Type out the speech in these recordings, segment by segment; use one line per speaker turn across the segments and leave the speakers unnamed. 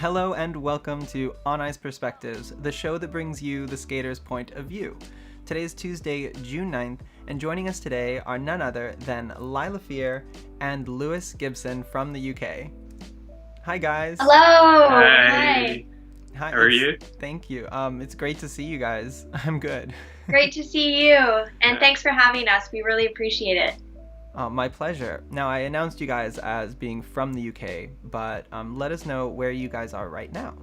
Hello and welcome to On Ice Perspectives, the show that brings you the skater's point of view. Today is Tuesday, June 9th, and joining us today are none other than Lilah and Lewis Gibson from the UK. Hi guys.
Hello.
Hi.
Hi.
How are you?
Thank you. It's great to see you guys. I'm good.
Great to see you, and thanks for having us. We really appreciate it.
My pleasure. Now, I announced you guys as being from the UK, but let us know where you guys are right now.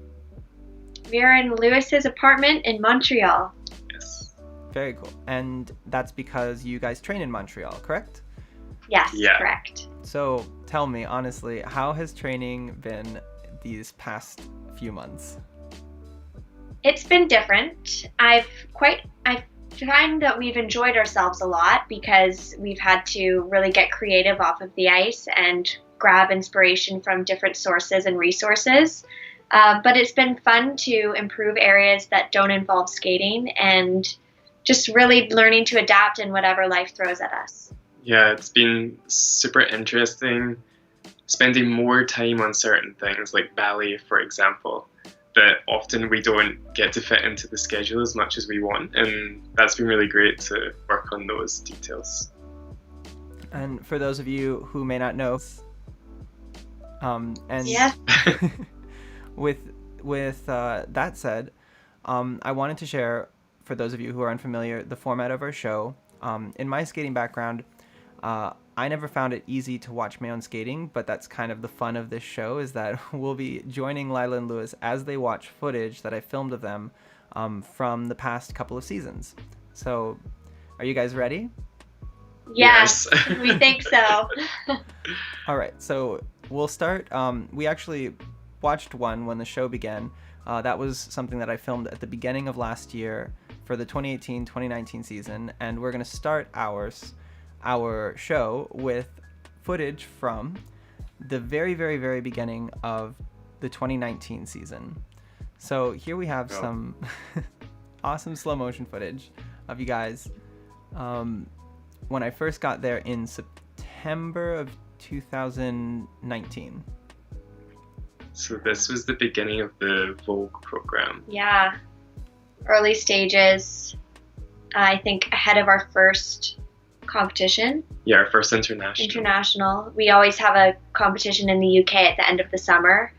We're in Lewis's apartment in Montreal.
Yes.
Very cool. And that's because you guys train in Montreal, correct?
Yes,
Yeah.
correct.
So tell me, honestly, how has training been these past few months?
It's been different. I find that we've enjoyed ourselves a lot because we've had to really get creative off of the ice and grab inspiration from different sources and resources. But it's been fun to improve areas that don't involve skating and just really learning to adapt in whatever life throws at us.
Yeah, it's been super interesting spending more time on certain things like ballet, for example, that often we don't get to fit into the schedule as much as we want, and that's been really great to work on those details.
And for those of you who may not know,
Yeah.
with that said, I wanted to share, for those of you who are unfamiliar, the format of our show. In my skating background, I never found it easy to watch my own skating, but that's kind of the fun of this show, is that we'll be joining Lilah and Lewis as they watch footage that I filmed of them from the past couple of seasons. So, are you guys ready?
Yes, we think so.
All right, so we'll start. We actually watched one when the show began. That was something that I filmed at the beginning of last year for the 2018-2019 season, and we're going to start our show with footage from the very, very, very beginning of the 2019 season. So here we have some awesome slow motion footage of you guys when I first got there in September of 2019.
So this was the beginning of the Vogue program.
Yeah, early stages, I think ahead of our first competition.
Yeah, our first international.
We always have a competition in the UK at the end of the summer,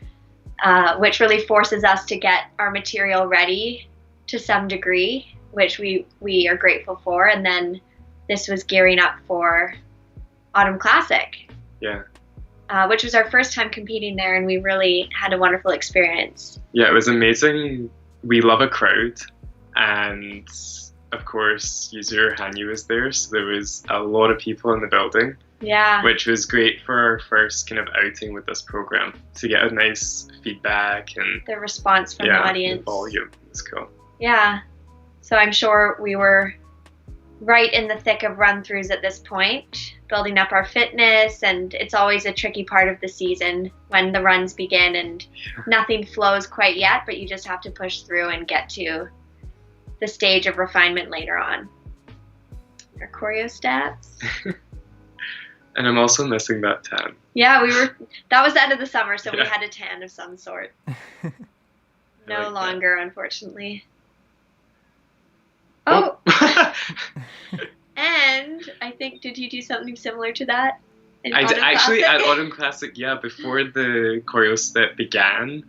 which really forces us to get our material ready to some degree, which we are grateful for. And then this was gearing up for Autumn Classic.
Yeah.
Which was our first time competing there, and we really had a wonderful experience.
Yeah, it was amazing. We love a crowd, and of course, User Hanyu was there, so there was a lot of people in the building.
Yeah.
Which was great for our first kind of outing with this program, to get a nice feedback and
the response from the audience.
The volume was cool.
Yeah. So I'm sure we were right in the thick of run-throughs at this point, building up our fitness, and it's always a tricky part of the season when the runs begin and nothing flows quite yet, but you just have to push through and get to the stage of refinement later on. Our choreo steps.
And I'm also missing that tan.
Yeah, that was the end of the summer, so we had a tan of some sort. No longer, unfortunately. Oh! And I think, did you do something similar to that?
Actually, at Autumn Classic, before the choreo step began,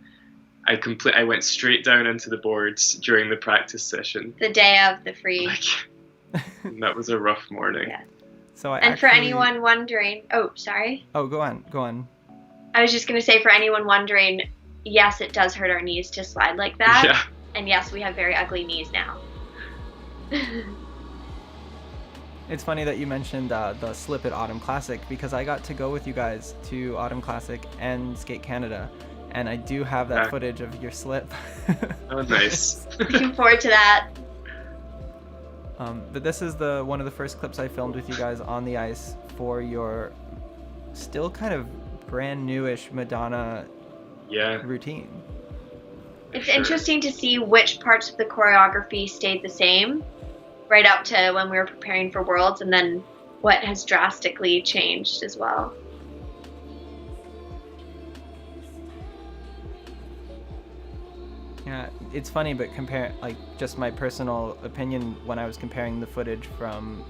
I went straight down into the boards during the practice session.
The day of the free.
That was a rough morning.
Yeah.
So
for anyone wondering, sorry.
Oh, go on.
I was just going to say, for anyone wondering, yes, it does hurt our knees to slide like that.
Yeah.
And yes, we have very ugly knees now.
It's funny that you mentioned the slip at Autumn Classic, because I got to go with you guys to Autumn Classic and Skate Canada, and I do have that footage of your slip.
Oh, nice.
Looking forward to that.
But this is one of the first clips I filmed with you guys on the ice for your still kind of brand newish Madonna routine.
It's interesting to see which parts of the choreography stayed the same right up to when we were preparing for Worlds, and then what has drastically changed as well.
Yeah, it's funny, but just my personal opinion, when I was comparing the footage from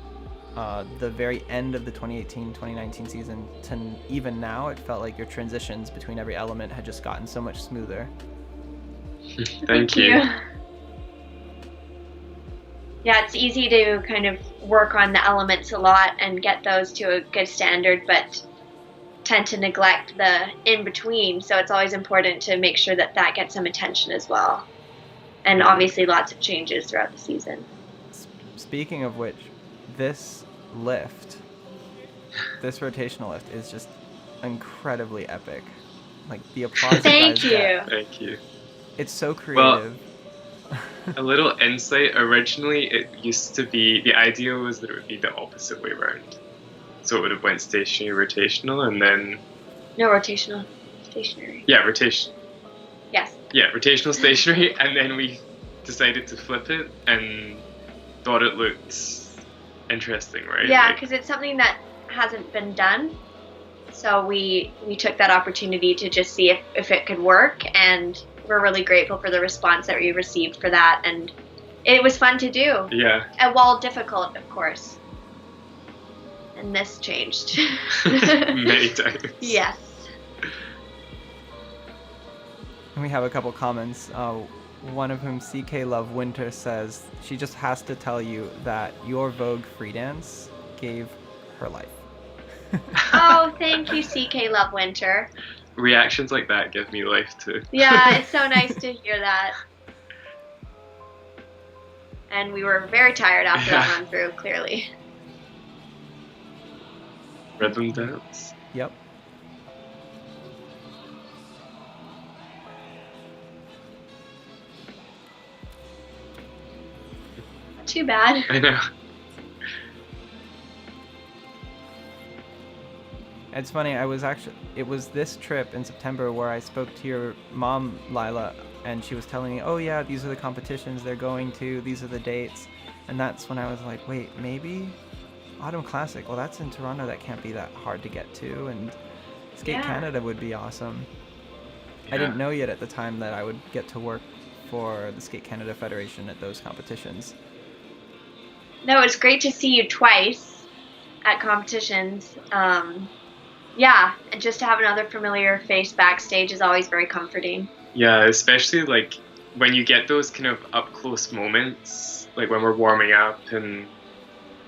the very end of the 2018-2019 season to even now, it felt like your transitions between every element had just gotten so much smoother.
Thank you.
Yeah, it's easy to kind of work on the elements a lot and get those to a good standard, but tend to neglect the in-between, so it's always important to make sure that that gets some attention as well. And obviously lots of changes throughout the season.
Speaking of which, this rotational lift is just incredibly epic. Like, the applause
Thank
you guys get.
Thank you.
It's so creative.
Well, a little insight. Originally, it used to be, the idea was that it would be the opposite way around. So it would have went stationary, rotational, and then...
No, rotational, stationary.
Yeah, rotation.
Yes.
Yeah, rotational, stationary, and then we decided to flip it and thought it looked interesting, right?
Yeah, because it's something that hasn't been done. So we took that opportunity to just see if it could work, and we're really grateful for the response that we received for that, and it was fun to do.
Yeah.
And while difficult, of course. And this changed.
Many times.
Yes.
We have a couple comments. One of whom, CK Love Winter, says she just has to tell you that your Vogue free dance gave her life.
Oh, thank you, CK Love Winter.
Reactions like that give me life too.
Yeah, it's so nice to hear that. And we were very tired after that run through, clearly.
Rhythm dance.
Yep.
Too bad.
I know.
It's funny, it was this trip in September where I spoke to your mom, Lilah, and she was telling me, oh yeah, these are the competitions they're going to, these are the dates. And that's when I was like, wait, maybe Autumn Classic, well, that's in Toronto, that can't be that hard to get to, and Skate Canada would be awesome. Yeah. I didn't know yet at the time that I would get to work for the Skate Canada Federation at those competitions.
No, it's great to see you twice at competitions. Yeah, and just to have another familiar face backstage is always very comforting.
Yeah, especially like when you get those kind of up close moments, like when we're warming up and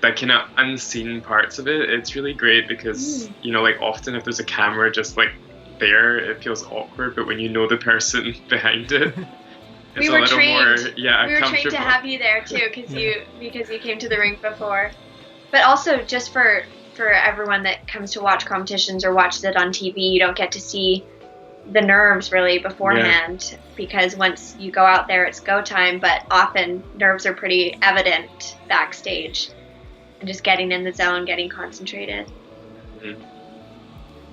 that kind of unseen parts of it, it's really great because, you know, like often if there's a camera just like there, it feels awkward, but when you know the person behind it, it's a little more, yeah,
we were trained to have you there too, because you came to the rink before. But also just for everyone that comes to watch competitions or watches it on TV, you don't get to see the nerves really beforehand, because once you go out there, it's go time, but often nerves are pretty evident backstage and just getting in the zone, getting concentrated.
Mm-hmm.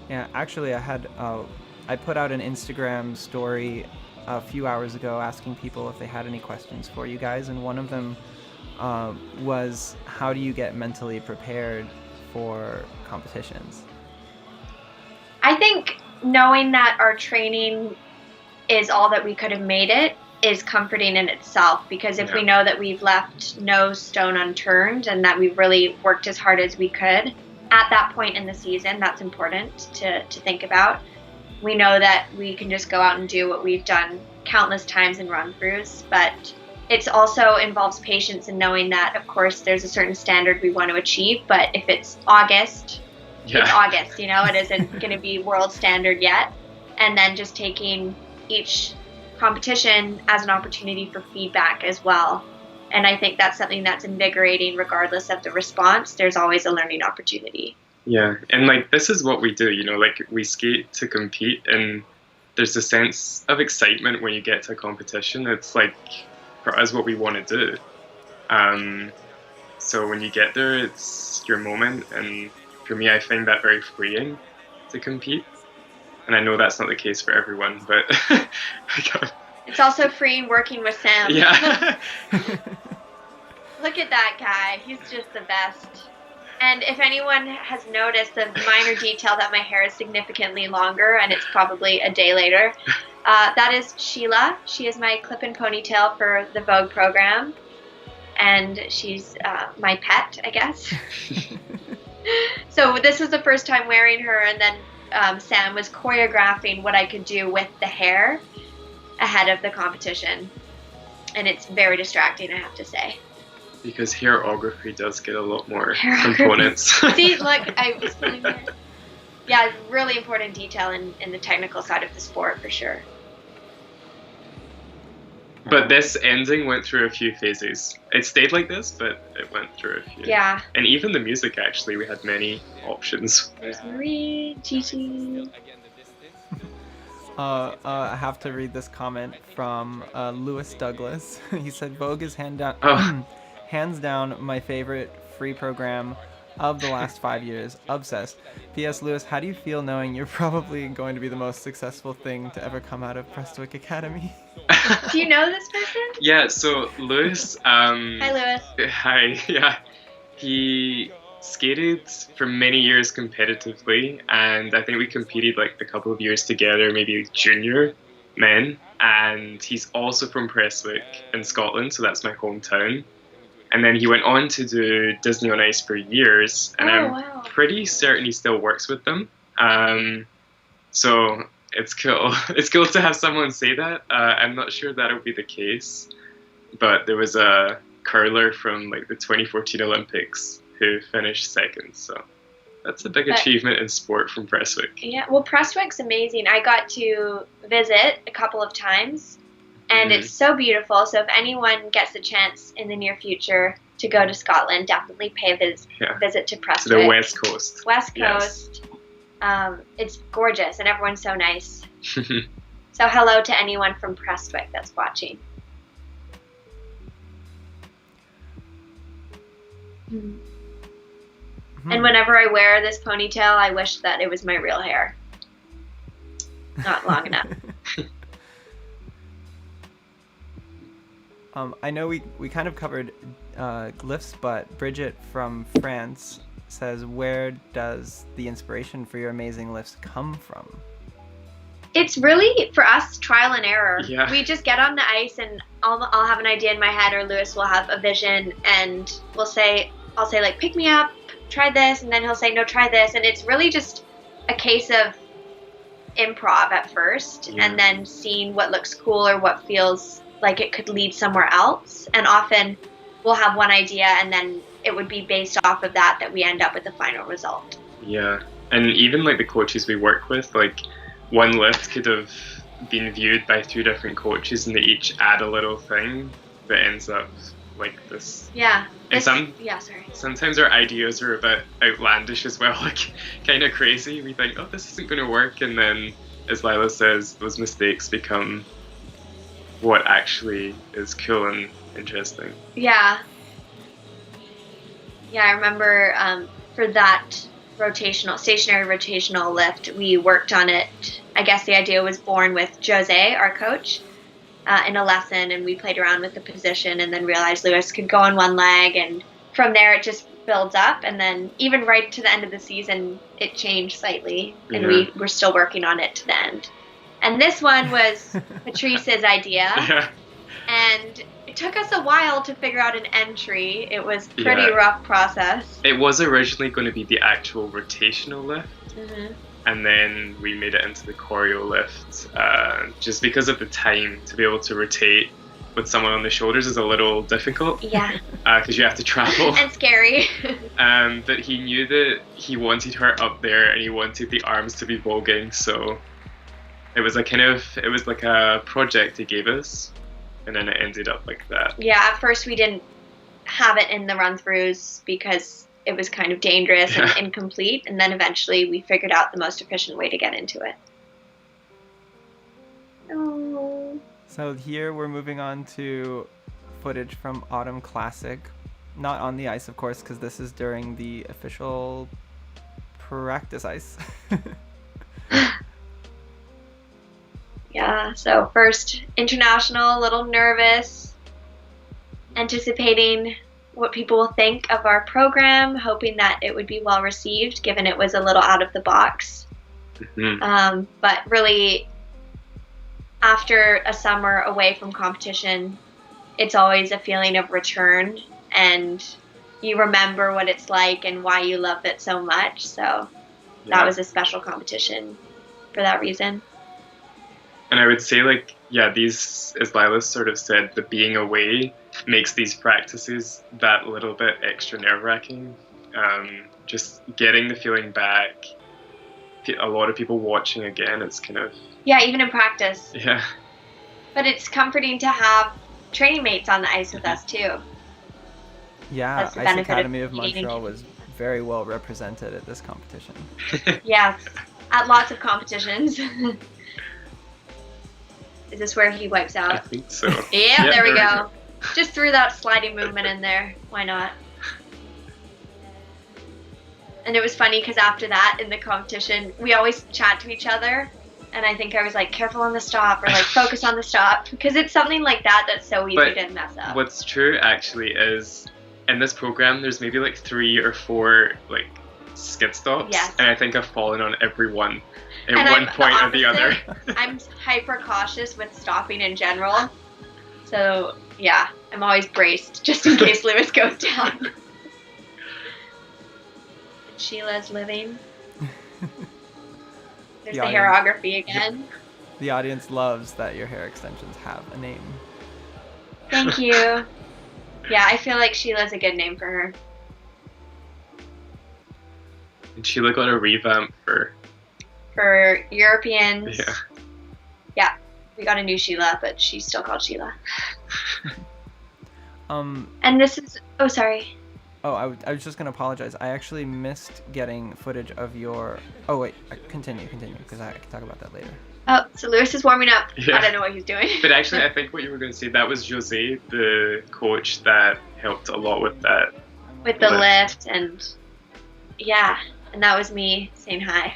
Yeah, actually I put out an Instagram story a few hours ago asking people if they had any questions for you guys, and one of them was, how do you get mentally prepared for competitions?
I think knowing that our training is all that we could have made it is comforting in itself, because if we know that we've left no stone unturned and that we've really worked as hard as we could at that point in the season, that's important to think about. We know that we can just go out and do what we've done countless times in run-throughs, but it also involves patience and knowing that, of course, there's a certain standard we want to achieve, but if it's August, it's August, you know, it isn't going to be world standard yet. And then just taking each competition as an opportunity for feedback as well. And I think that's something that's invigorating regardless of the response. There's always a learning opportunity.
Yeah, and like this is what we do, you know, like we skate to compete, and there's a sense of excitement when you get to a competition. It's like, for us, what we want to do. So when you get there, it's your moment, and for me, I find that very freeing to compete. And I know that's not the case for everyone, but
it's also freeing working with Sam.
Yeah.
Look at that guy. He's just the best. And if anyone has noticed the minor detail that my hair is significantly longer, and it's probably a day later, That is Sheila. She is my clip-in ponytail for the Vogue program, and she's my pet, I guess. So this was the first time wearing her, and then Sam was choreographing what I could do with the hair ahead of the competition, and it's very distracting, I have to say.
Because hairography does get a lot more components.
See, look, I was feeling it. Yeah, really important detail in the technical side of the sport, for sure.
But this ending went through a few phases. It stayed like this, but it went through a few.
Yeah.
And even the music, actually, we had many options.
There's Marie, Gigi.
I have to read this comment from Lewis Douglas. He said, Vogue is hands down my favorite free program of the last 5 years. Obsessed. P.S. Lewis, how do you feel knowing you're probably going to be the most successful thing to ever come out of Prestwick Academy?
Do you know this person?
Yeah, so Lewis...
Hi, Lewis.
Hi, yeah. He skated for many years competitively, and I think we competed like a couple of years together, maybe junior men, and he's also from Prestwick in Scotland, so that's my hometown. And then he went on to do Disney on Ice for years, and I'm pretty certain he still works with them. So it's cool. It's cool to have someone say that. I'm not sure that'll be the case, but there was a curler from like the 2014 Olympics who finished second. So that's a big achievement in sport from Prestwick.
Yeah, well, Prestwick's amazing. I got to visit a couple of times. And it's so beautiful. So if anyone gets a chance in the near future to go to Scotland, definitely pay a visit to Prestwick.
To the West Coast.
West Coast. Yes. It's gorgeous, and everyone's so nice. So hello to anyone from Prestwick that's watching. And whenever I wear this ponytail, I wish that it was my real hair. Not long enough.
I know we kind of covered glyphs, but Bridget from France says, where does the inspiration for your amazing lifts come from?
It's really, for us, trial and error.
Yeah.
We just get on the ice, and I'll have an idea in my head, or Lewis will have a vision, and I'll say like, pick me up, try this, and then he'll say, no, try this. And it's really just a case of improv at first, and then seeing what looks cool or what feels like it could lead somewhere else. And often we'll have one idea, and then it would be based off of that we end up with the final result.
Yeah, and even like the coaches we work with, like one lift could have been viewed by 3 different coaches, and they each add a little thing that ends up like this.
Yeah.
And
yeah, sorry.
Sometimes our ideas are a bit outlandish as well, like kind of crazy. We think, oh, this isn't going to work, and then, as Lilah says, those mistakes become what actually is cool and interesting.
Yeah. Yeah, I remember for that stationary rotational lift, we worked on it. I guess the idea was born with Jose, our coach, in a lesson, and we played around with the position and then realized Lewis could go on one leg, and from there it just builds up, and then even right to the end of the season it changed slightly, and we were still working on it to the end. And this one was Patrice's idea, and it took us a while to figure out an entry. It was a pretty rough process.
It was originally going to be the actual rotational lift, and then we made it into the choreo lift, just because of the time to be able to rotate with someone on the shoulders is a little difficult. Yeah. Because you have to travel.
And scary.
But he knew that he wanted her up there, and he wanted the arms to be voguing, so it was like a project he gave us, and then it ended up like that.
Yeah, at first we didn't have it in the run-throughs because it was kind of dangerous and incomplete, and then eventually we figured out the most efficient way to get into it. Oh.
So here we're moving on to footage from Autumn Classic. Not on the ice, of course, because this is during the official practice ice.
Yeah, so first international, a little nervous, anticipating what people will think of our program, hoping that it would be well received, given it was a little out of the box. But really, after a summer away from competition, it's always a feeling of return, and you remember what it's like and why you love it so much. So that was a special competition for that reason.
And I would say, like, yeah, these, as Lilah sort of said, the being away makes these practices that little bit extra nerve-wracking. Just getting the feeling back, a lot of people watching again, it's kind of...
Yeah, even in practice.
Yeah.
But it's comforting to have training mates on the ice with us, too.
Yeah, Ice Academy of Montreal was very well represented at this competition.
Yes, at lots of competitions. Is this where he wipes out?
I think so.
Yeah, there we go. Just threw that sliding movement in there. Why not? And it was funny because after that, in the competition, we always chat to each other. And I think I was like, careful on the stop, or like, focus on the stop. Because it's something like that that's so easy to mess up.
What's true, actually, is in this program, there's maybe like 3 or 4 like skid stops.
Yes.
And I think I've fallen on every one at one point or the other.
I'm hyper cautious with stopping in general. So, yeah, I'm always braced just in case Lewis goes down. Sheila's living. There's the hairography again.
The audience loves that your hair extensions have a name.
Thank you. Yeah, I feel like Sheila's a good name for her.
And Sheila got a revamp for
Europeans.
Yeah.
Yeah, we got a new Sheila, but she's still called Sheila. And this is... Oh, sorry.
Oh, I was just going to apologize. I actually missed getting footage of your... Oh, wait. Continue, because I can talk about that later.
Oh, so Lewis is warming up.
Yeah.
I don't know what he's doing.
But actually, I think what you were going to say, that was Jose, the coach, that helped a lot with that.
With the lift, and... Yeah, and that was me saying hi.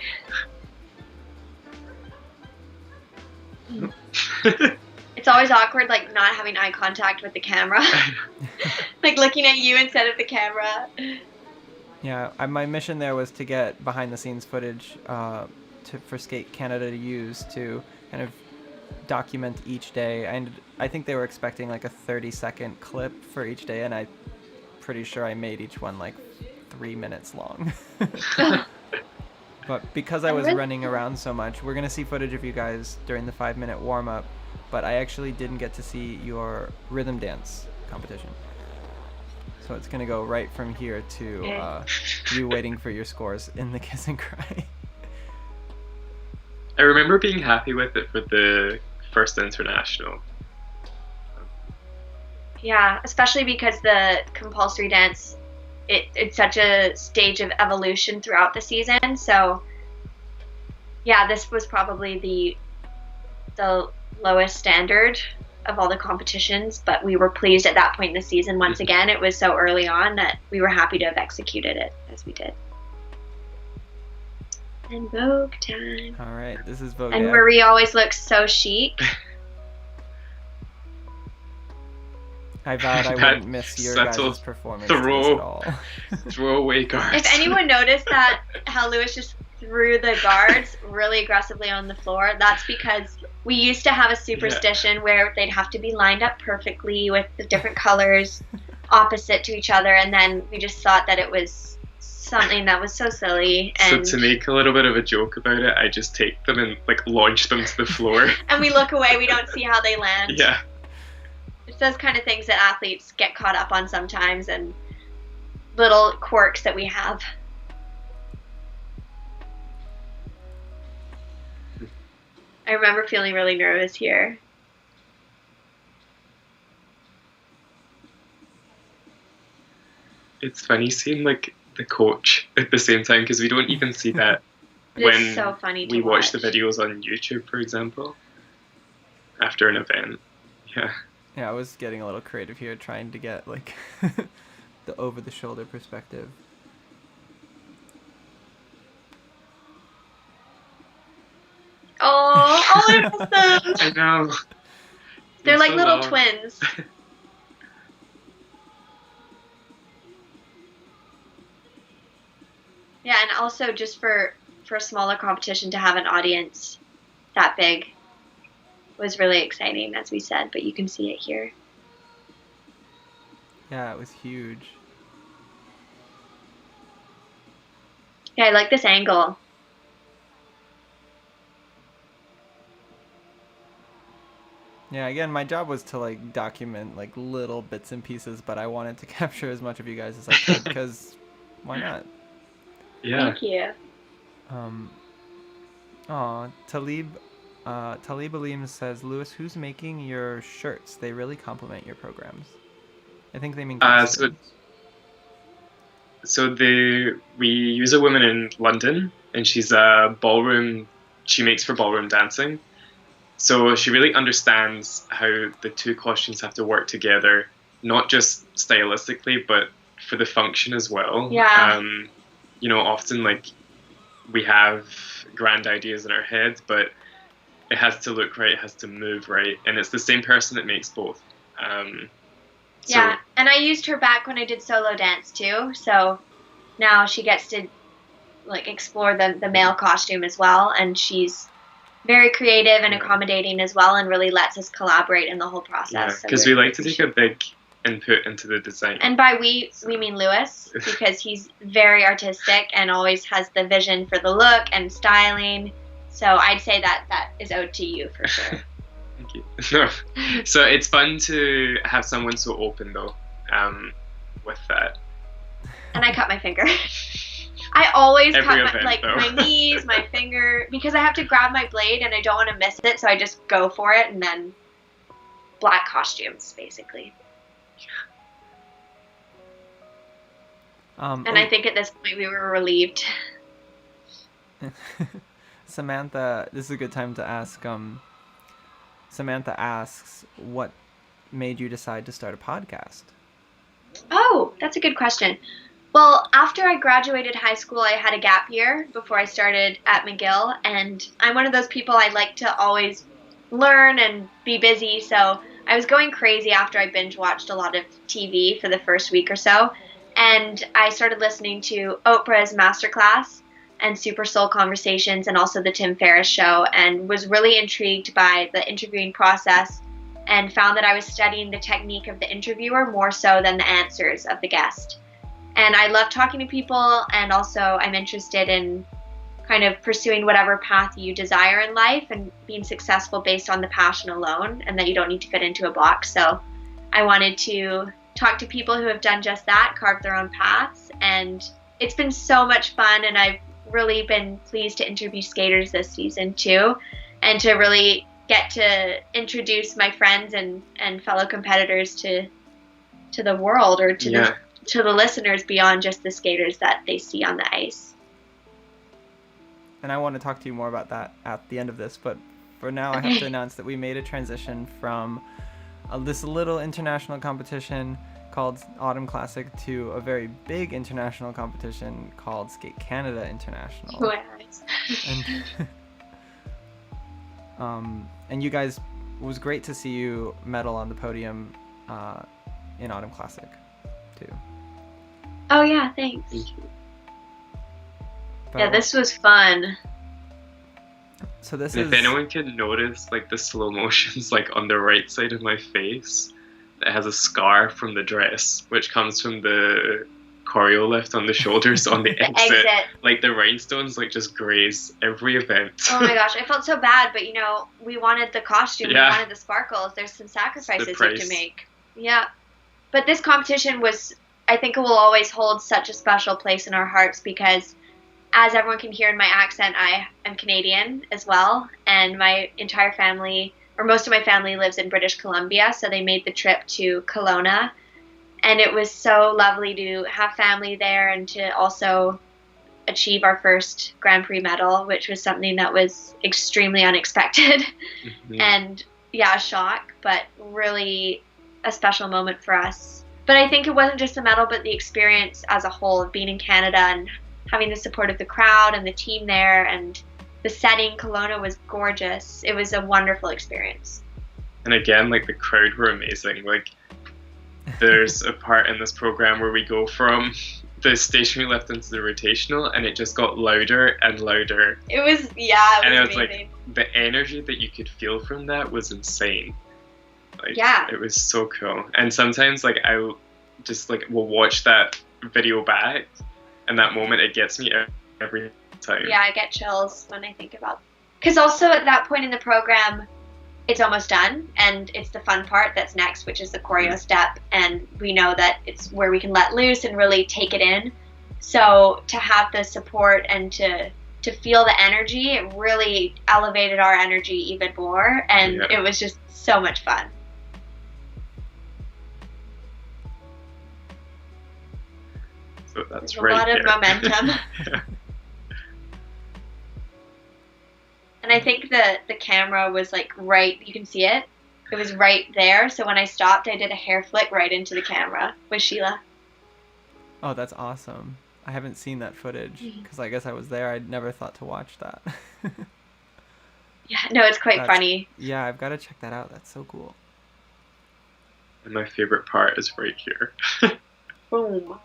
It's always awkward, like, not having eye contact with the camera. Like, looking at you instead of the camera.
Yeah, my mission there was to get behind-the-scenes footage for Skate Canada to use to kind of document each day. And I think they were expecting, like, a 30-second clip for each day, and I'm pretty sure I made each one, like, 3 minutes long. But because I was running around so much, we're going to see footage of you guys during the 5-minute warm-up, but I actually didn't get to see your rhythm dance competition. So it's going to go right from here to you waiting for your scores in the Kiss and Cry.
I remember being happy with it for the first international.
Yeah, especially because the compulsory dance, it's such a stage of evolution throughout the season. So, yeah, this was probably the lowest standard of all the competitions, but we were pleased at that point in the season. Once again, it was so early on that we were happy to have executed it as we did. And Vogue time.
All right, this is Vogue.
And Marie always looks so chic.
I vowed I wouldn't miss your guys' performance at all.
Throwaway guards.
If anyone noticed that, how Lewis just threw the guards really aggressively on the floor, that's because we used to have a superstition where they'd have to be lined up perfectly with the different colors opposite to each other, and then we just thought that it was something that was so silly. And
so to make a little bit of a joke about it, I just take them and like launch them to the floor.
And we look away, we don't see how they land.
Yeah.
It's those kind of things that athletes get caught up on sometimes, and little quirks that we have. I remember feeling really nervous here.
It's funny seeing like the coach at the same time, because we don't even see that when
so funny to
we watch the videos on YouTube, for example, after an event. Yeah.
Yeah, I was getting a little creative here, trying to get like the over-the-shoulder perspective.
Oh, I miss them.
I know.
They're like little twins. Yeah, and also just for a smaller competition to have an audience that big was really exciting, as we said, but you can see it here.
Yeah, it was huge.
Yeah, I like this angle.
Yeah, again, my job was to like document like little bits and pieces, but I wanted to capture as much of you guys as I could because why not?
Yeah.
Thank you.
Talib Alim says, Lewis, who's making your shirts? They really complement your programs. I think they mean costumes.
So we use a woman in London, and she's a ballroom. She makes for ballroom dancing. So she really understands how the two costumes have to work together, not just stylistically, but for the function as well.
Yeah.
Often like we have grand ideas in our head, but it has to look right, it has to move right, and it's the same person that makes both.
Yeah, and I used her back when I did solo dance too, so now she gets to like explore the male costume as well, and she's very creative and accommodating as well, and really lets us collaborate in the whole process.
Because we like to take a big input into the design.
And by we mean Lewis, because he's very artistic and always has the vision for the look and styling. So I'd say that is owed to you for sure.
Thank you. No. So it's fun to have someone so open though, with that.
And I cut my finger. I always cut my knees, my finger, because I have to grab my blade and I don't want to miss it, so I just go for it, and then black costumes, basically. And I think at this point we were relieved.
Samantha, this is a good time to ask. Samantha asks, what made you decide to start a podcast?
Oh, that's a good question. Well, after I graduated high school, I had a gap year before I started at McGill, and I'm one of those people I like to always learn and be busy, so I was going crazy after I binge watched a lot of TV for the first week or so, and I started listening to Oprah's Masterclass and Super Soul Conversations and also the Tim Ferriss Show, and was really intrigued by the interviewing process and found that I was studying the technique of the interviewer more so than the answers of the guest. And I love talking to people, and also I'm interested in kind of pursuing whatever path you desire in life and being successful based on the passion alone, and that you don't need to fit into a box. So I wanted to talk to people who have done just that, carved their own paths, and it's been so much fun, and I've really been pleased to interview skaters this season too, and to really get to introduce my friends and fellow competitors to the world, or to the listeners beyond just the skaters that they see on the ice.
And I want to talk to you more about that at the end of this, but for now I have to announce that we made a transition from this little international competition called Autumn Classic to a very big international competition called Skate Canada International. And you guys, it was great to see you medal on the podium in Autumn Classic too.
Oh yeah, thanks.
Thank you.
Yeah, this was fun.
So this
if anyone can notice like the slow motions like on the right side of my face, that has a scar from the dress, which comes from the choreo lift on the shoulders on the exit. Like the rhinestones like just graze every event.
Oh my gosh, I felt so bad, but we wanted the costume, we wanted the sparkles. There's some sacrifices you have to make. Yeah. But this competition I think it will always hold such a special place in our hearts, because as everyone can hear in my accent, I am Canadian as well, and my entire family, or most of my family, lives in British Columbia, so they made the trip to Kelowna, and it was so lovely to have family there and to also achieve our first Grand Prix medal, which was something that was extremely unexpected. And a shock, but really a special moment for us. But I think it wasn't just the medal, but the experience as a whole of being in Canada and having the support of the crowd and the team there, and the setting. Kelowna was gorgeous. It was a wonderful experience.
And again, like the crowd were amazing. Like there's a part in this program where we go from the stationary lift into the rotational, and it just got louder and louder.
It was
And it was
amazing.
like the energy that you could feel from that was insane. Like,
Yeah.
it was so cool. And sometimes like I just like will watch that video back, and that moment, it gets me every time.
Yeah, I get chills when I think about. Because also at that point in the program, it's almost done, and it's the fun part that's next, which is the choreo step, and we know that it's where we can let loose and really take it in. So to have the support and to feel the energy, it really elevated our energy even more, and
Yeah.
it was just so much fun.
So that's
There's a
right
lot
there.
of momentum.
Yeah.
And I think the camera was like right, you can see it. It was right there. So when I stopped, I did a hair flick right into the camera with Sheila.
Oh, that's awesome. I haven't seen that footage
Mhm.
because I guess I was there. I'd never thought to watch that.
Yeah, no, it's quite
That's-
funny.
Yeah, I've got to check that out. That's so cool.
And my favorite part is right here.
Boom.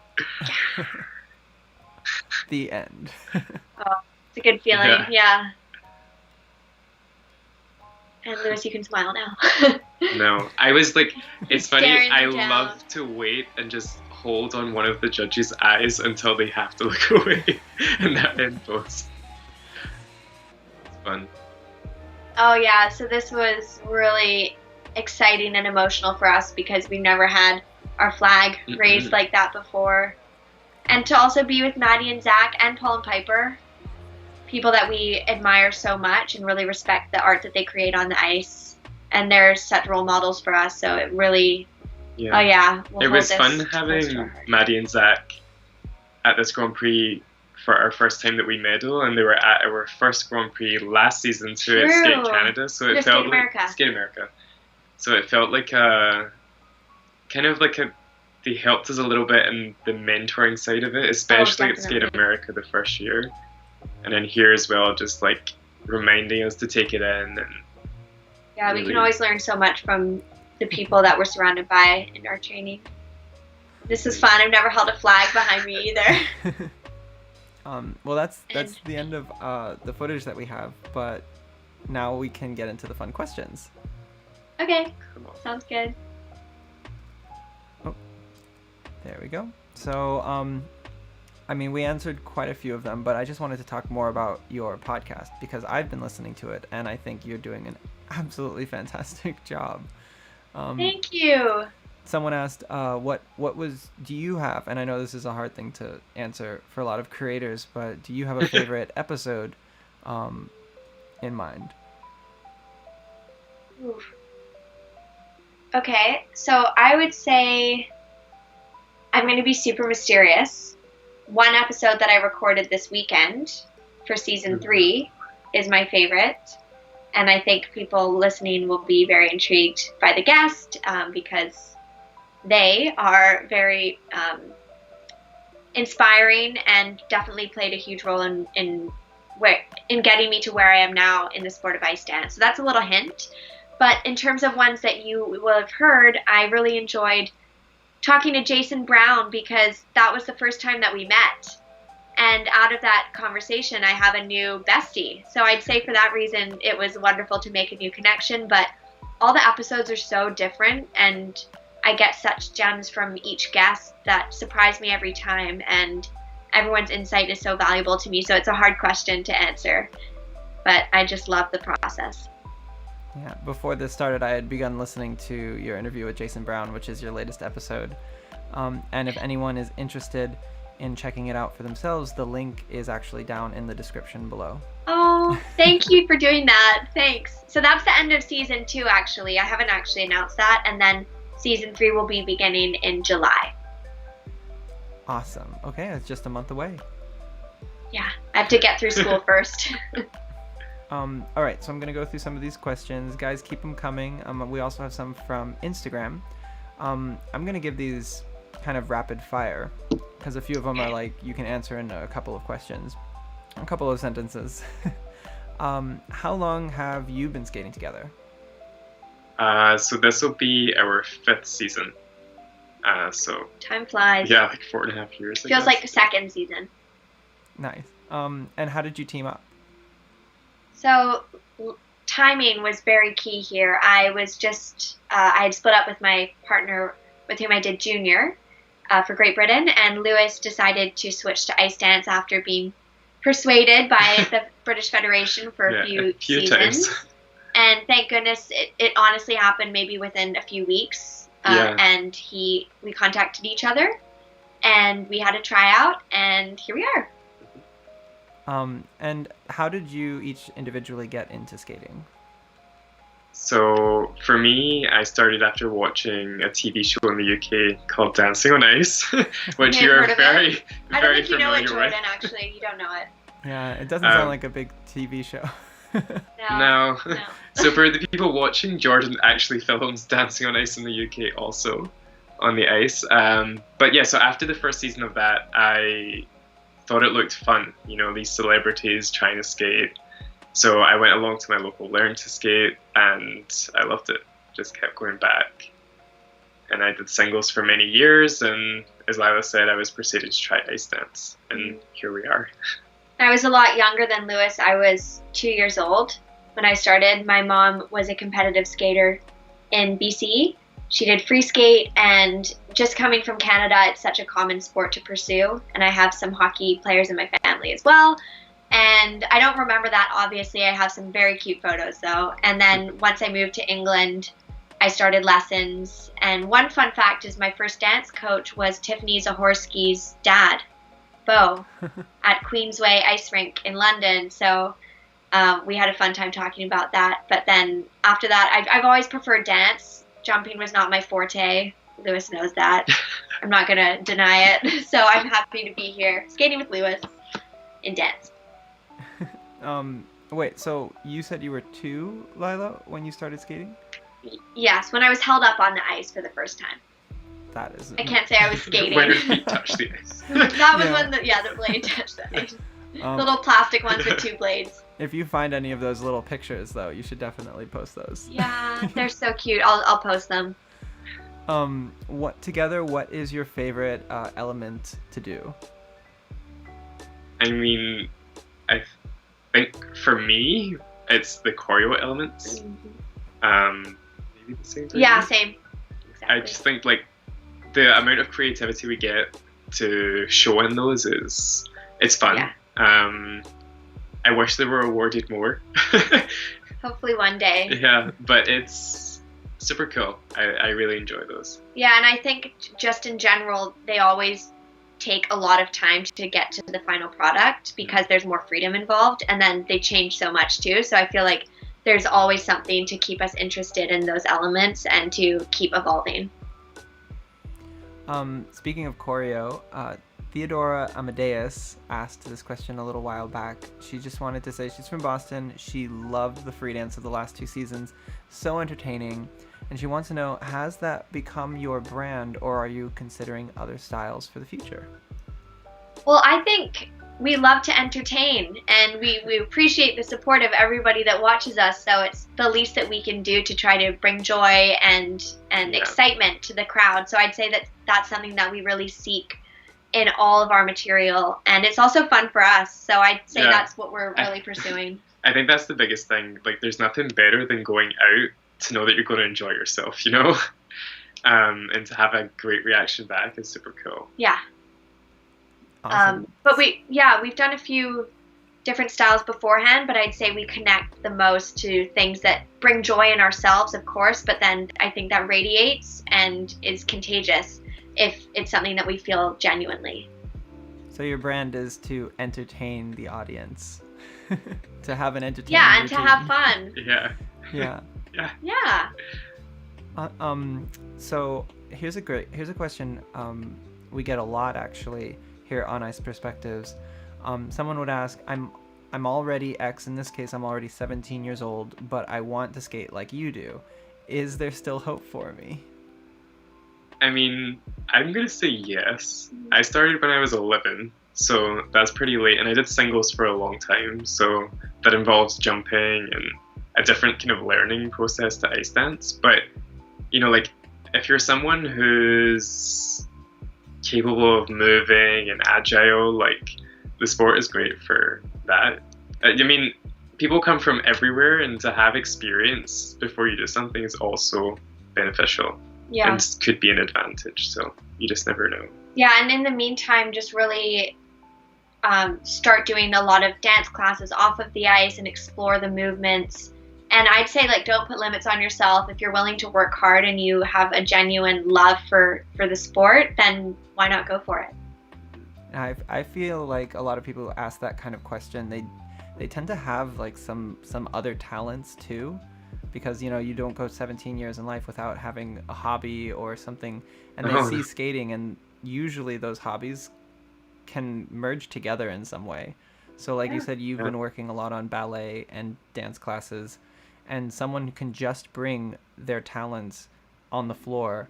The end.
It's a good feeling.
Yeah.
Yeah. And Lewis, you can smile now.
No, I was like, it's funny,
Staring
I
them down.
love to wait and just hold on one of the judges' eyes until they have to look away, and that then post. It's fun.
Oh yeah, so this was really exciting and emotional for us because we've never had our flag raised
Mhm.
like that before. And to also be with Maddie and Zach and Paul and Piper, people that we admire so much and really respect the art that they create on the ice. And they're such role models for us, so it really,
Yeah.
oh yeah. We'll
It
hold
was
this
fun
close to our
having
heart.
Maddie and Zach at this Grand Prix for our first time that we medal, and they were at our first Grand Prix last season too at Skate
True.
Canada, so it
No,
felt
Skate
like
America.
Skate America. So it felt like a kind of like they helped us a little bit in the mentoring side of it, especially at Skate
definitely.
America the first year, and then here as well, just like reminding us to take it in. And
Yeah, we
really-
can always learn so much from the people that we're surrounded by in our training. This is fun. I've never held a flag behind me either.
Well, that's the end of the footage that we have, but now we can get into the fun questions.
Okay,
Come on.
sounds good.
There we go. So, I mean, we answered quite a few of them, but I just wanted to talk more about your podcast because I've been listening to it, and I think you're doing an absolutely fantastic job.
Thank you.
Someone asked, do you have, and I know this is a hard thing to answer for a lot of creators, but do you have a favorite episode in mind?
Oof. Okay, so I would say I'm going to be super mysterious. One episode that I recorded this weekend for season 3 is my favorite. And I think people listening will be very intrigued by the guest because they are very inspiring and definitely played a huge role in getting me to where I am now in the sport of ice dance. So that's a little hint. But in terms of ones that you will have heard, I really enjoyed talking to Jason Brown because that was the first time that we met. And out of that conversation, I have a new bestie. So I'd say for that reason, it was wonderful to make a new connection. But all the episodes are so different, and I get such gems from each guest that surprise me every time. And everyone's insight is so valuable to me. So it's a hard question to answer. But I just love the process.
Yeah, before this started, I had begun listening to your interview with Jason Brown, which is your latest episode. And if anyone is interested in checking it out for themselves, the link is actually down in the description below.
Oh, thank you for doing that. Thanks. So that's the end of season 2, actually. I haven't actually announced that. And then season 3 will be beginning in July.
Awesome. Okay, it's just a month away.
Yeah, I have to get through school first.
All right, so I'm gonna go through some of these questions. Guys, keep them coming. We also have some from Instagram. I'm gonna give these kind of rapid fire because a few of them are like you can answer in a couple of questions, a couple of sentences. How long have you been skating together?
So this will be our 5th season. So
Time flies.
yeah, like 4.5 years. I
Feels
guess.
like the second season.
Nice. And how did you team up?
So timing was very key here. I was just I had split up with my partner with whom I did junior for Great Britain, and Lewis decided to switch to ice dance after being persuaded by the British Federation for a few seasons.
Times.
And thank goodness it honestly happened maybe within a few weeks. And we contacted each other, and we had a tryout, and here we are.
And how did you each individually get into skating?
So for me, I started after watching a TV show in the UK called Dancing on Ice, which you're very,
I don't
very
think you know it,
familiar
Jordan.
with.
Actually, you don't know it.
Yeah, it doesn't sound like a big TV show.
No. So for the people watching, Jordan actually films Dancing on Ice in the UK also on the ice. But yeah, so after the first season of that, I thought it looked fun, these celebrities trying to skate. So I went along to my local Learn to Skate, and I loved it. Just kept going back. And I did singles for many years, and as Lilah said, I was persuaded to try ice dance, and here we are.
I was a lot younger than Lewis. I was 2 years old when I started. My mom was a competitive skater in BC. She did free skate, and just coming from Canada, it's such a common sport to pursue. And I have some hockey players in my family as well. And I don't remember that, obviously. I have some very cute photos, though. And then once I moved to England, I started lessons. And one fun fact is my first dance coach was Tiffany Zahorsky's dad, Bo, at Queensway Ice Rink in London. So we had a fun time talking about that. But then after that, I've always preferred dance. Jumping was not my forte. Lewis knows that. I'm not going to deny it. So I'm happy to be here skating with Lewis in dance.
Wait, so you said you were 2, Lilah, when you started skating?
Yes, when I was held up on the ice for the first time.
That is...
I can't say I was skating.
When your feet touched the ice.
That was when the blade touched the ice. Little plastic ones with 2 blades.
If you find any of those little pictures, though, you should definitely post those.
Yeah, they're so cute. I'll post them.
What is your favorite element to do?
I mean, I think for me, it's the choreo elements. Maybe the same thing.
Yeah, same. Exactly.
I just think the amount of creativity we get to show in those it's fun.
Yeah.
I wish they were awarded more.
Hopefully one day.
Yeah, but it's super cool. I really enjoy those.
Yeah, and I think just in general, they always take a lot of time to get to the final product because there's more freedom involved, and then they change so much too. So I feel like there's always something to keep us interested in those elements and to keep evolving.
Speaking of choreo, Theodora Amadeus asked this question a little while back. She just wanted to say she's from Boston. She loved the free dance of the last 2 seasons. So entertaining. And she wants to know, has that become your brand, or are you considering other styles for the future?
Well, I think we love to entertain, and we appreciate the support of everybody that watches us. So it's the least that we can do to try to bring joy and excitement to the crowd. So I'd say that that's something that we really seek in all of our material, and it's also fun for us. So I'd say that's what we're really pursuing.
I think that's the biggest thing. There's nothing better than going out to know that you're going to enjoy yourself, and to have a great reaction back is super cool.
Yeah.
Awesome.
But we've done a few different styles beforehand, but I'd say we connect the most to things that bring joy in ourselves, of course, but then I think that radiates and is contagious if it's something that we feel genuinely.
So your brand is to entertain the audience, to have an entertaining
and
routine.
to have fun.
Yeah.
Yeah.
So here's a question we get a lot actually here on Ice Perspectives. Someone would ask, I'm already X, in this case I'm already 17 years old, but I want to skate like you do. Is there still hope for me?
I mean, I'm going to say yes. I started when I was 11, so that's pretty late, and I did singles for a long time, so that involves jumping and a different kind of learning process to ice dance. But, if you're someone who's capable of moving and agile, like, the sport is great for that. I mean, people come from everywhere, and to have experience before you do something is also beneficial.
Yeah.
And could be an advantage, so you just never know.
Yeah, and in the meantime, just really start doing a lot of dance classes off of the ice and explore the movements. And I'd say, like, don't put limits on yourself. If you're willing to work hard and you have a genuine love for the sport, then why not go for it?
I feel like a lot of people ask that kind of question. They tend to have like some other talents too, because you don't go 17 years in life without having a hobby or something, and they see skating, and usually those hobbies can merge together in some way. So like you said, you've been working a lot on ballet and dance classes, and someone who can just bring their talents on the floor,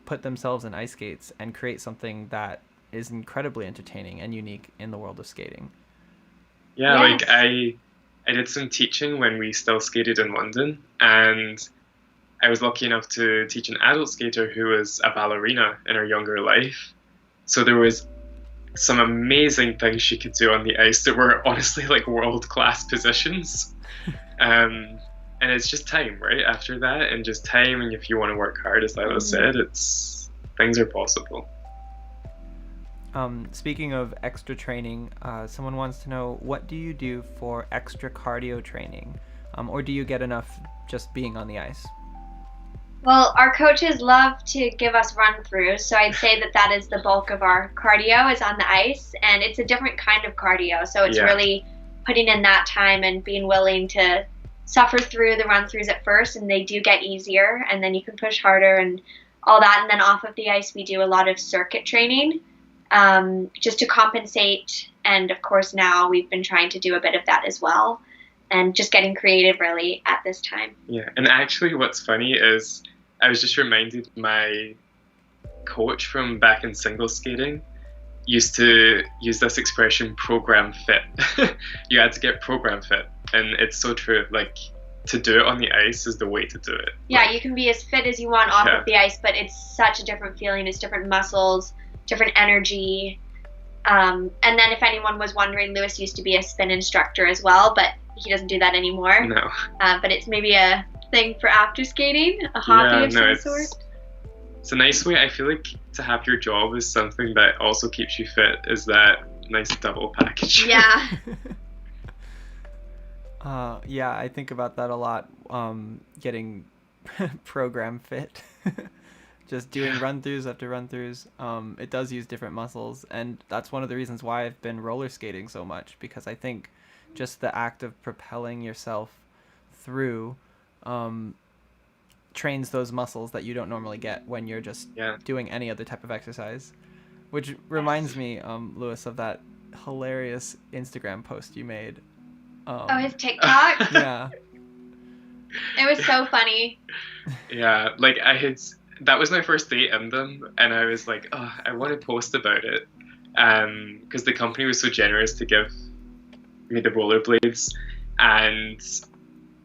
put themselves in ice skates, and create something that is incredibly entertaining and unique in the world of skating.
Yeah,
Yes.
like I did some teaching when we still skated in London, and I was lucky enough to teach an adult skater who was a ballerina in her younger life. So there was some amazing things she could do on the ice that were honestly like world-class positions. And it's just time, right? After that, and just time, and if you want to work hard, as Lilah said, things are possible.
Speaking of extra training, someone wants to know, what do you do for extra cardio training? Or do you get enough just being on the ice?
Well, our coaches love to give us run-throughs, so I'd say that is the bulk of our cardio is on the ice, and it's a different kind of cardio, so it's really putting in that time and being willing to suffer through the run-throughs at first, and they do get easier, and then you can push harder and all that, and then off of the ice we do a lot of circuit training, just to compensate, and of course now we've been trying to do a bit of that as well, and just getting creative really at this time.
Yeah, and actually what's funny is I was just reminded my coach from back in single skating used to use this expression, program fit. You had to get program fit, and it's so true. Like, to do it on the ice is the way to do it.
Yeah,
like,
you can be as fit as you want off of the ice, but it's such a different feeling. It's different muscles, different energy. And then if anyone was wondering, Lewis used to be a spin instructor as well, but he doesn't do that anymore.
No.
But it's maybe a thing for after skating, a hobby of some sort.
It's a nice way. I feel like to have your job is something that also keeps you fit, is that nice double package.
Yeah.
Yeah, I think about that a lot, getting program fit. Just doing run-throughs after run-throughs. It does use different muscles, and that's one of the reasons why I've been roller skating so much, because I think just the act of propelling yourself through trains those muscles that you don't normally get when you're just doing any other type of exercise. Which reminds me, Lewis, of that hilarious Instagram post you made.
His TikTok?
Yeah.
It was so funny.
Yeah, like that was my first date in them, and I was like, oh, I want to post about it, because the company was so generous to give me the rollerblades, and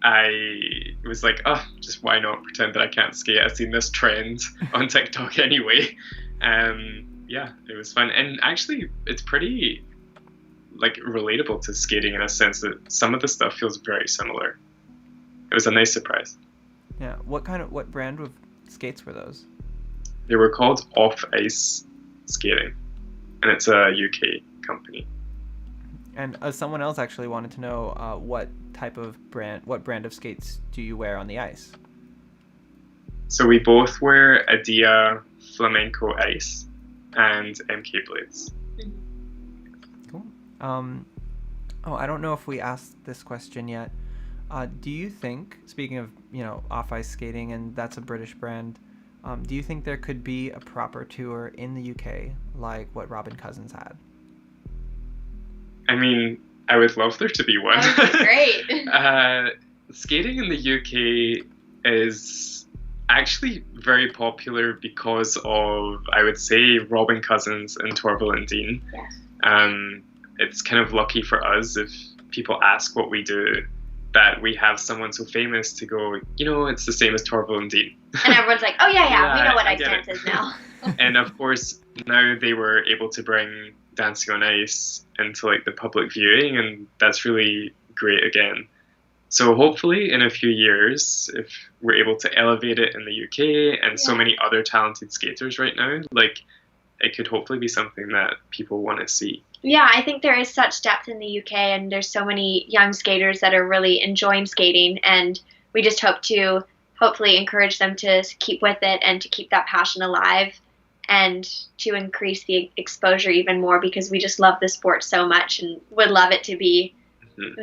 I was like, oh, just why not pretend that I can't skate? I've seen this trend on TikTok anyway. Yeah, it was fun, and actually, it's pretty like relatable to skating in a sense that some of the stuff feels very similar. It was a nice surprise.
Yeah, what brand of skates were those?
They were called Off Ice Skating, and it's a UK company.
And someone else actually wanted to know what brand of skates do you wear on the ice?
So we both wear Adia Flamenco Ice and MK Blades.
Cool. I don't know if we asked this question yet. Do you think, speaking of, off-ice skating, and that's a British brand, do you think there could be a proper tour in the UK like what Robin Cousins had?
I mean, I would love there to be one.
That would be great.
Skating in the UK is actually very popular because of, I would say, Robin Cousins and Torvill and Dean.
Yes.
It's kind of lucky for us if people ask what we do, that we have someone so famous to go, it's the same as Torval and Dean.
And everyone's like, oh yeah, we know what
I
ice
get
dance
it.
is now.
And of course, now they were able to bring Dancing on Ice into like the public viewing, and that's really great again. So hopefully in a few years, if we're able to elevate it in the UK and so many other talented skaters right now, like it could hopefully be something that people want to see.
Yeah, I think there is such depth in the UK, and there's so many young skaters that are really enjoying skating, and we just hope to hopefully encourage them to keep with it and to keep that passion alive and to increase the exposure even more, because we just love the sport so much and would love it to be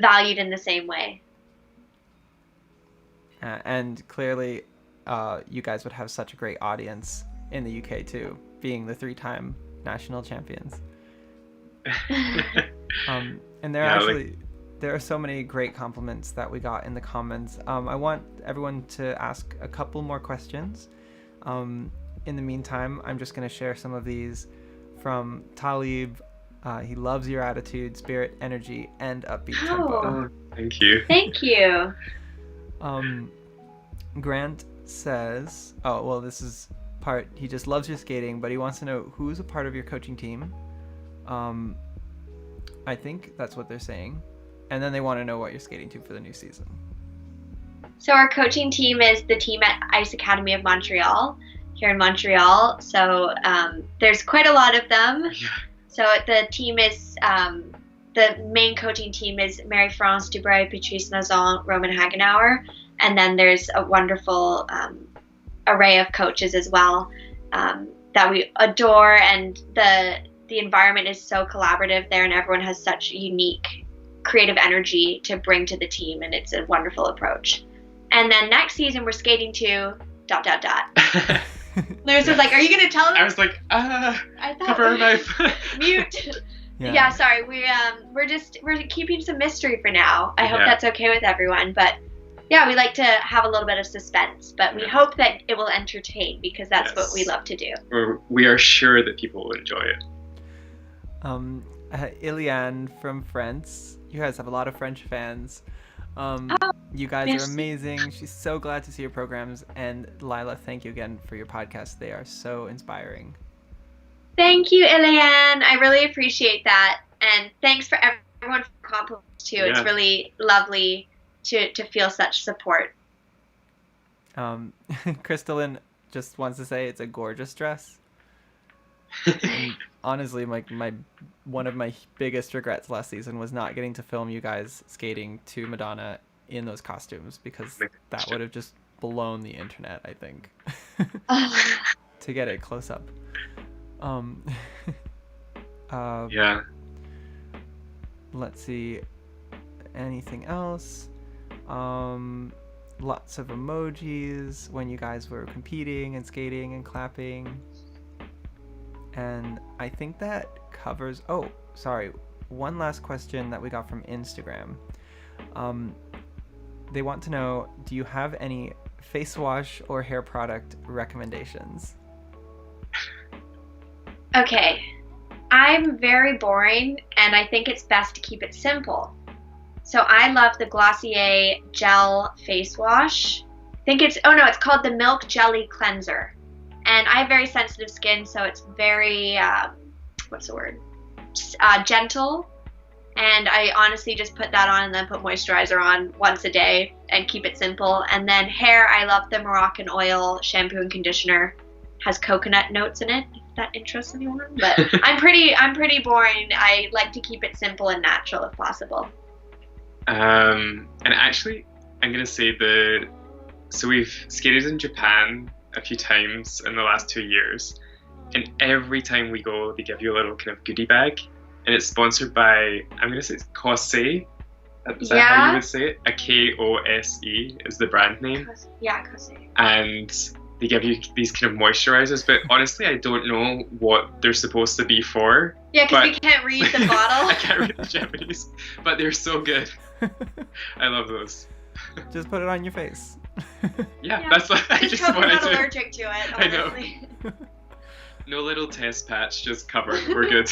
valued in the same way.
And clearly, you guys would have such a great audience in the UK too, being the 3-time national champions. And there are so many great compliments that we got in the comments. I want everyone to ask a couple more questions. In the meantime, I'm just going to share some of these from Talib. He loves your attitude, spirit, energy, and upbeat tempo.
Oh, thank you.
Thank you.
Grant says, this is part, he just loves your skating, but he wants to know who's a part of your coaching team. I think that's what they're saying. And then they want to know what you're skating to for the new season.
So our coaching team is the team at Ice Academy of Montreal, here in Montreal. So there's quite a lot of them.
Yeah.
So the team is, the main coaching team is Marie-France Dubray, Patrice Nazon, Roman Hagenauer. And then there's a wonderful array of coaches as well that we adore. And the environment is so collaborative there, and everyone has such unique creative energy to bring to the team, and it's a wonderful approach. And then next season we're skating to ... Lewis was like, are you going to tell them?
I was like,
I thought
cover my
mute.
Yeah.
Sorry. We're keeping some mystery for now. I hope that's okay with everyone, but yeah, we like to have a little bit of suspense, but we hope that it will entertain, because that's what we love to do.
We are sure that people will enjoy it.
Iliane from France. You guys have a lot of French fans. You guys are amazing. She's so glad to see your programs. And Lilah, thank you again for your podcast. They are so inspiring.
Thank you, Iliane. I really appreciate that. And thanks for everyone for compliments too. Yeah. It's really lovely to feel such support.
Crystalline just wants to say it's a gorgeous dress. And honestly, one of my biggest regrets last season was not getting to film you guys skating to Madonna in those costumes, because that would have just blown the internet, I think. To get it close up.
Yeah.
Let's see. Anything else? Lots of emojis when you guys were competing and skating and clapping. And I think that covers... Oh, sorry. One last question that we got from Instagram. They want to know, do you have any face wash or hair product recommendations?
Okay. I'm very boring, and I think it's best to keep it simple. So I love the Glossier Gel Face Wash. I think it's called the Milk Jelly Cleanser. And I have very sensitive skin, so it's very, gentle. And I honestly just put that on and then put moisturizer on once a day and keep it simple. And then hair, I love the Moroccan Oil shampoo and conditioner. Has coconut notes in it, if that interests anyone. But I'm pretty boring. I like to keep it simple and natural if possible.
And actually, I'm going to say so we've skated in Japan a few times in the last 2 years, and every time we go, they give you a little kind of goodie bag, and it's sponsored by, I'm going to say it's Kose. Is that how you would say it? A Kose is the brand name.
Yeah, Kose.
And they give you these kind of moisturizers, but honestly, I don't know what they're supposed to be for.
Yeah, because we can't read the bottle.
I can't read the Japanese, but they're so good. I love those.
Just put it on your face.
Yeah.
That's what I just wanted to.
I'm not allergic to it, honestly.
I know. No little test patch, just cover. We're good.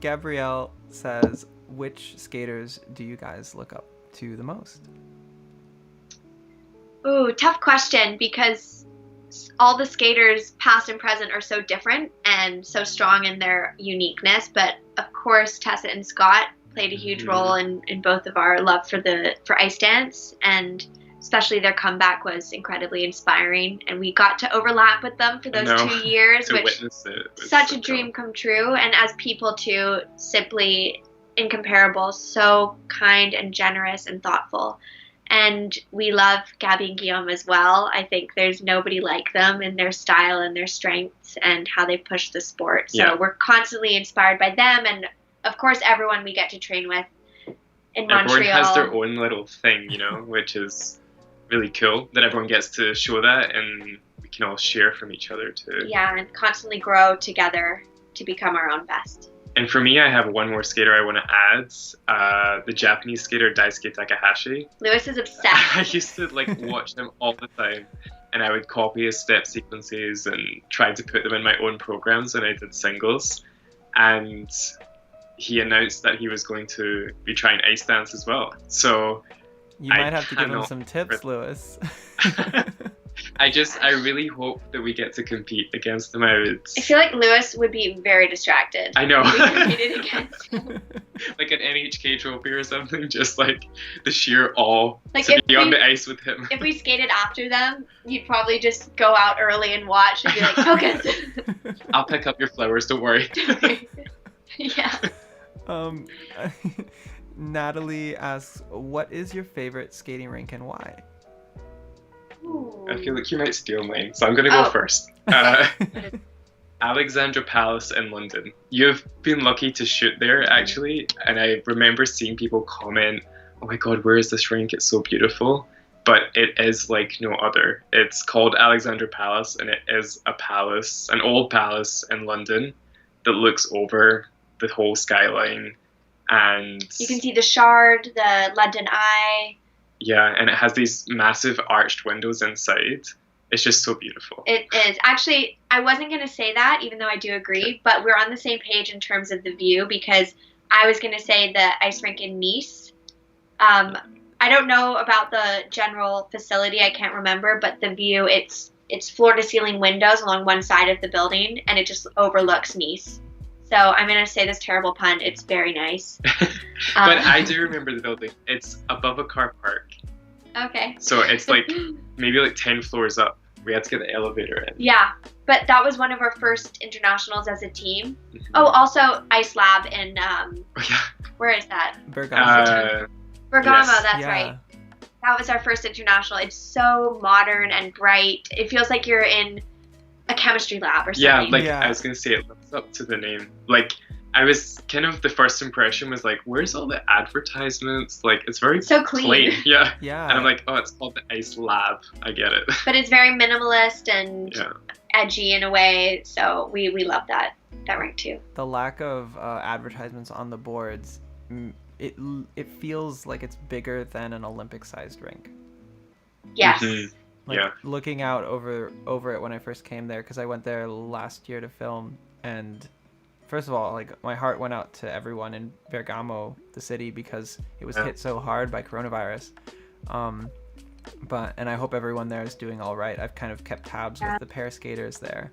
Gabrielle says, which skaters do you guys look up to the most?
Ooh, tough question because all the skaters, past and present, are so different and so strong in their uniqueness. But of course, Tessa and Scott played a huge role in both of our love for ice dance, and especially their comeback was incredibly inspiring. And we got to overlap with them for those 2 years,
to
which
witness it was
such a dream come true. And as people too, simply incomparable, so kind and generous and thoughtful. And we love Gabby and Guillaume as well. I think there's nobody like them in their style and their strengths and how they push the sport. So we're constantly inspired by them, and of course everyone we get to train with in Montreal.
Everyone has their own little thing, you know, which is really cool that everyone gets to show that, and we can all share from each other too.
Yeah, and constantly grow together to become our own best.
And for me, I have one more skater I want to add, the Japanese skater Daisuke Takahashi.
Lewis is obsessed.
I used to watch him all the time, and I would copy his step sequences and try to put them in my own programs when I did singles. And he announced that he was going to be trying ice dance as well. So
you might have to give him some tips, Lewis.
I really hope that we get to compete against him. I
feel like Lewis would be very distracted.
I know.
If we competed against him.
Like an NHK trophy or something, just like the sheer awe
like
to be on the ice with him.
If we skated after them, you'd probably just go out early and watch and be like, focus.
I'll pick up your flowers, don't worry.
Yeah.
Natalie asks, what is your favorite skating rink and why?
Ooh.
I feel like you might steal mine, so I'm going to go first. Alexandra Palace in London. You've been lucky to shoot there, actually, and I remember seeing people comment, oh my god, where is this rink? It's so beautiful. But it is like no other. It's called Alexandra Palace, and it is a palace, an old palace in London that looks over the whole skyline. And
you can see the Shard, the London Eye.
Yeah, and it has these massive arched windows inside. It's just so beautiful.
It is. Actually, I wasn't going to say that, even though I do agree, but we're on the same page in terms of the view, because I was going to say the ice rink in Nice. I don't know about the general facility, I can't remember, but the view, it's floor-to-ceiling windows along one side of the building, and it just overlooks Nice. So I'm going to say this terrible pun. It's very nice.
But I do remember the building. It's above a car park.
Okay.
So it's like maybe like 10 floors up. We had to get the elevator in.
Yeah, but that was one of our first internationals as a team. Mm-hmm. Oh, also Ice Lab in, where is that?
Bergamo.
Bergamo, yes. That's right. That was our first international. It's so modern and bright. It feels like you're in a chemistry lab or something.
I was going to say, it lives up to the name. Like, I was kind of, the first impression was like, where's all the advertisements? Like, it's very
so clean.
Yeah. And I'm like, oh, it's called the Ice Lab. I get it.
But it's very minimalist and edgy in a way. So we love that rink too.
The lack of advertisements on the boards, it feels like it's bigger than an Olympic-sized rink.
Yes.
Mm-hmm.
Looking out over it when I first came there, because I went there last year to film, and first of all, like, my heart went out to everyone in Bergamo, the city, because it was hit so hard by coronavirus. And I hope everyone there is doing all right. I've kind of kept tabs with the pair skaters there,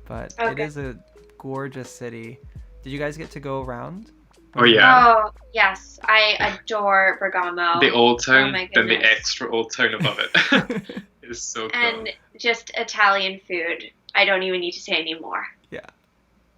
but it is a gorgeous city. Did you guys get to go around?
Oh yeah.
Oh yes, I adore Bergamo.
The old town, then the extra old town above it. It's so cool.
And just Italian food. I don't even need to say any more.
Yeah.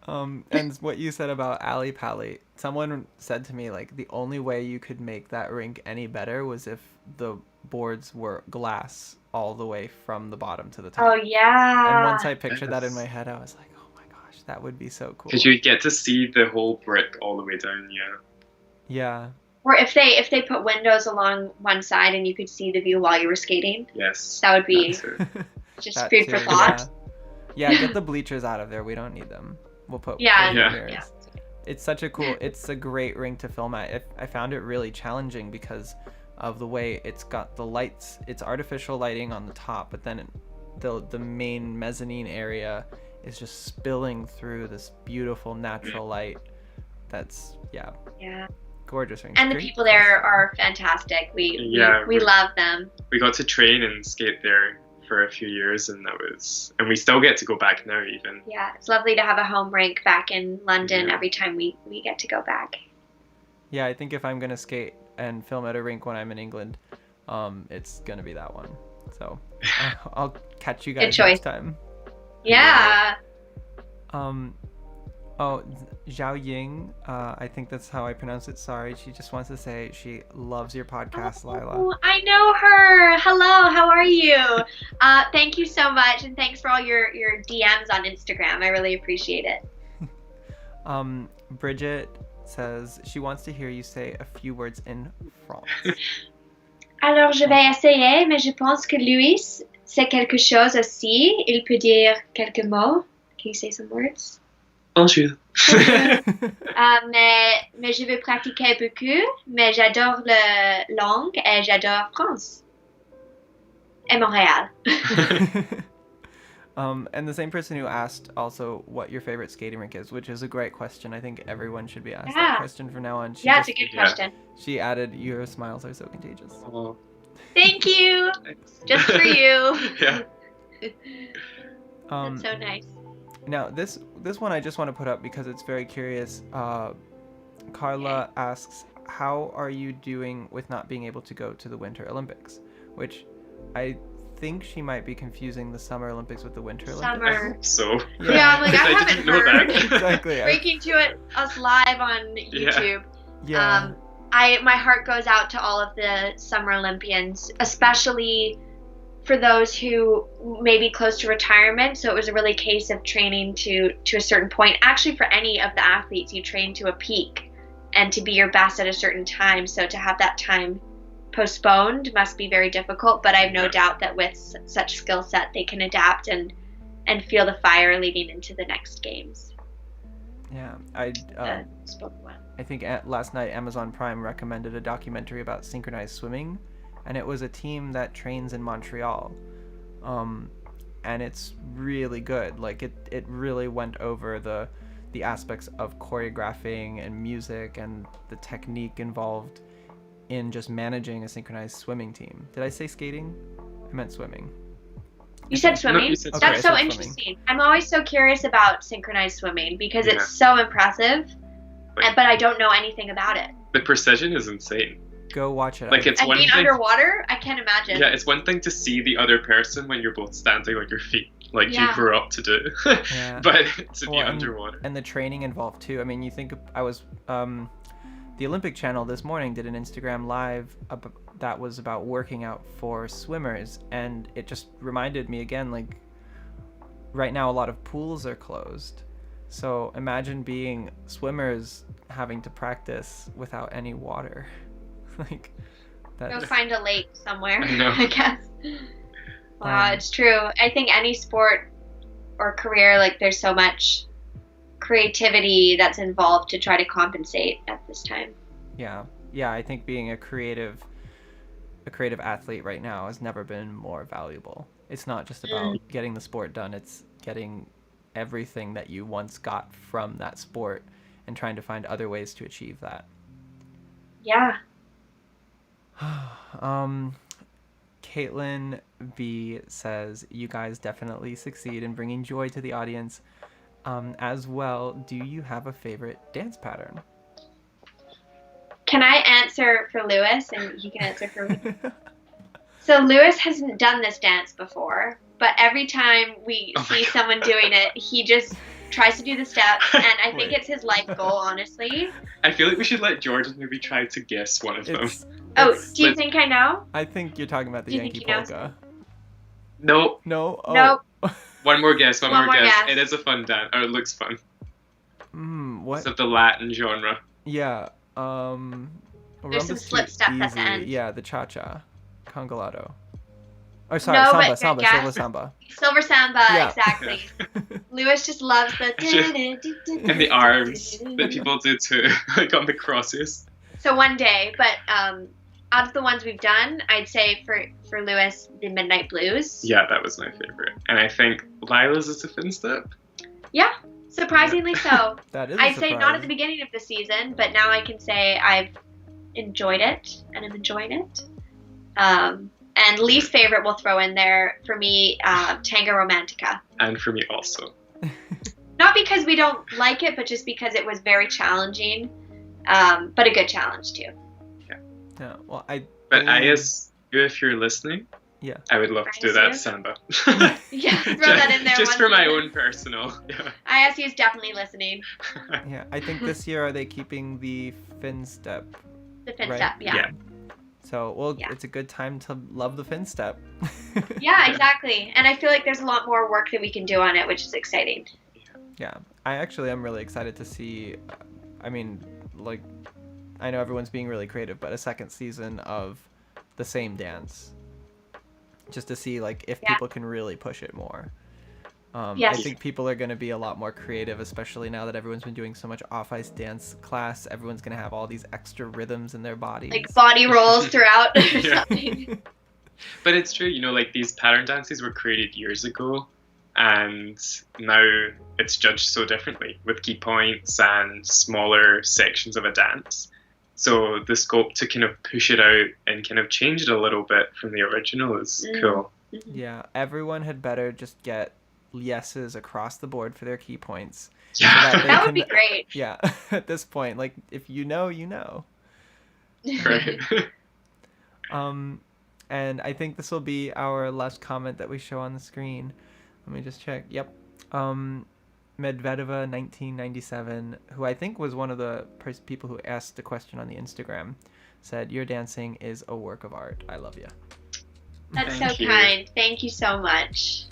And what you said about Ali Pali, someone said to me, like, the only way you could make that rink any better was if the boards were glass all the way from the bottom to the top.
Oh yeah.
And once I pictured that in my head, I was like, oh my gosh, that would be so cool.
Because you get to see the whole brick all the way down,
Yeah.
Or if they put windows along one side and you could see the view while you were skating.
Yes.
That would be just food for thought.
Yeah, get the bleachers out of there. We don't need them. We'll put
mirrors.
It's a great rink to film at. I found it really challenging because of the way it's got the lights. It's artificial lighting on the top, but then the main mezzanine area is just spilling through this beautiful natural light. That's gorgeous rink.
And the people there are fantastic. We love them.
We got to train and skate there for a few years, and we still get to go back now even.
Yeah, it's lovely to have a home rink back in London
Yeah.
every time we get to go back.
Yeah, I think if I'm gonna skate and film at a rink when I'm in England, it's gonna be that one. So I'll catch you
Good
guys
choice.
next time.
Yeah.
Zhao Ying, I think that's how I pronounce it. Sorry, she just wants to say she loves your podcast, Lilah.
Oh, I know her. Hello, how are you? Thank you so much, and thanks for all your DMs on Instagram. I really appreciate it.
Bridget says she wants to hear you say a few words in France.
Alors, je vais essayer, mais je pense que Louis sait quelque chose aussi. Il peut dire quelques mots. Can you say some words?
Bonjour.
Mais je vais pratiquer beaucoup, mais j'adore la langue et j'adore France. Et Montréal.
And the same person who asked also what your favorite skating rink is, which is a great question. I think everyone should be asked that question from now on.
It's a good question.
She added, "Your smiles are so contagious."
Oh,
Thank you.
thanks.
Just for you.
Yeah.
That's so nice.
Now, this one I just want to put up because it's very curious. Carla asks, how are you doing with not being able to go to the Winter Olympics? Which I think she might be confusing the Summer Olympics with the Winter Olympics.
I
Summer.
hope so.
Yeah, I'm like, I
didn't
haven't
know
heard.
that.
Exactly.
Breaking to us live on YouTube.
Yeah.
My heart goes out to all of the Summer Olympians, especially for those who may be close to retirement. So it was a really case of training to a certain point. Actually, for any of the athletes, you train to a peak and to be your best at a certain time. So to have that time postponed must be very difficult. But I have no doubt that with such skill set, they can adapt and feel the fire leading into the next games.
Yeah.
Spoke well.
I think last night Amazon Prime recommended a documentary about synchronized swimming, and it was a team that trains in Montreal, and it's really good. Like it really went over the aspects of choreographing and music and the technique involved in just managing a synchronized swimming team. Did I say skating? I meant swimming.
You said swimming?
No, you said
Okay,
That's so
I said
interesting.
swimming.
I'm always so curious about synchronized swimming because
Yeah.
it's so impressive,
Like-
but I don't know anything about it.
The precision is insane.
Go watch it.
Like, it's
And
one
being
thing.
underwater, I can't imagine.
Yeah, it's one thing to see the other person when you're both standing on your feet, like you
Yeah.
grew up to do,
Yeah.
but to be
Well,
underwater.
and the training involved too. I mean, you think I was the Olympic Channel this morning did an Instagram live that was about working out for swimmers, and it just reminded me again, like right now a lot of pools are closed, so imagine being swimmers having to practice without any water. Like
Go
that's
find a lake somewhere,
I know.
I guess. Wow, it's true. I think any sport or career, like there's so much creativity that's involved to try to compensate at this time.
yeah. I think being a creative athlete right now has never been more valuable. It's not just about getting the sport done, it's getting everything that you once got from that sport and trying to find other ways to achieve that.
Yeah.
Caitlin B says, you guys definitely succeed in bringing joy to the audience. As well, do you have a favorite dance pattern?
Can I answer for Lewis and he can answer for me? So Lewis hasn't done this dance before, but every time we see someone doing it, he just tries to do the steps, and I think
Wait.
it's his life goal, honestly.
I feel like we should let Jordan maybe try to guess one of them.
It's-
Do you think I know?
I think you're talking about the
Do you think
Yankee
he knows?
polka.
No,
No? Oh.
Nope.
one more guess. One more guess.
guess.
It is a fun dance, or it looks fun.
What?
It's of the Latin genre.
Yeah.
There's some
Rumba's
slip
too
steps at the
easy.
end.
Yeah, the cha-cha. Congalado. Oh, sorry,
No,
samba,
but
samba,
guess.
silver samba.
Silver Samba,
Yeah.
exactly. Lewis just loves the...
And the arms that people do too, like on the crosses.
So one day, but out of the ones we've done, I'd say for Lewis, the Midnight Blues.
Yeah, that was my favorite. And I think Lilah's is a fin step.
Yeah, Surprisingly so.
That is a
I'd say not at
surprise.
the beginning of the season, but now I can say I've enjoyed it and I'm enjoying it. And least favorite we'll throw in there for me, Tango Romantica.
And for me also.
Not because we don't like it, but just because it was very challenging, but a good challenge too.
Yeah. Well,
But I guess if you're listening,
Yeah.
I would love to do that, Samba.
Yeah, throw that in there.
Just
once
for my
again.
own personal. Yeah.
ISU is definitely listening.
Yeah. I think this year are they keeping the fin step?
The fin
Right.
step,
Yeah.
So, well,
Yeah.
it's a good time to love the fin step.
Yeah, exactly. And I feel like there's a lot more work that we can do on it, which is exciting.
Yeah. I actually am really excited to see, I mean, like, I know everyone's being really creative, but a second season of the same dance. Just to see, like, if people can really push it more. I
Yes.
think people are going to be a lot more creative, especially now that everyone's been doing so much off-ice dance class. Everyone's going to have all these extra rhythms in their bodies.
Like body rolls throughout or
Yeah.
something.
But it's true, like these pattern dances were created years ago, and now it's judged so differently with key points and smaller sections of a dance. So the scope to kind of push it out and kind of change it a little bit from the original is cool.
Yeah, everyone had better just get yeses across the board for their key points.
Yeah.
So they
That would
can-
be great.
Yeah, at this point, like, if you know, you know.
Right.
And I think this will be our last comment that we show on the screen. Let me just check. Yep. Medvedeva 1997, who I think was one of the people who asked the question on the Instagram, said, "Your dancing is a work of art. I love you."
That's
Thank
so
you.
kind. Thank you so much.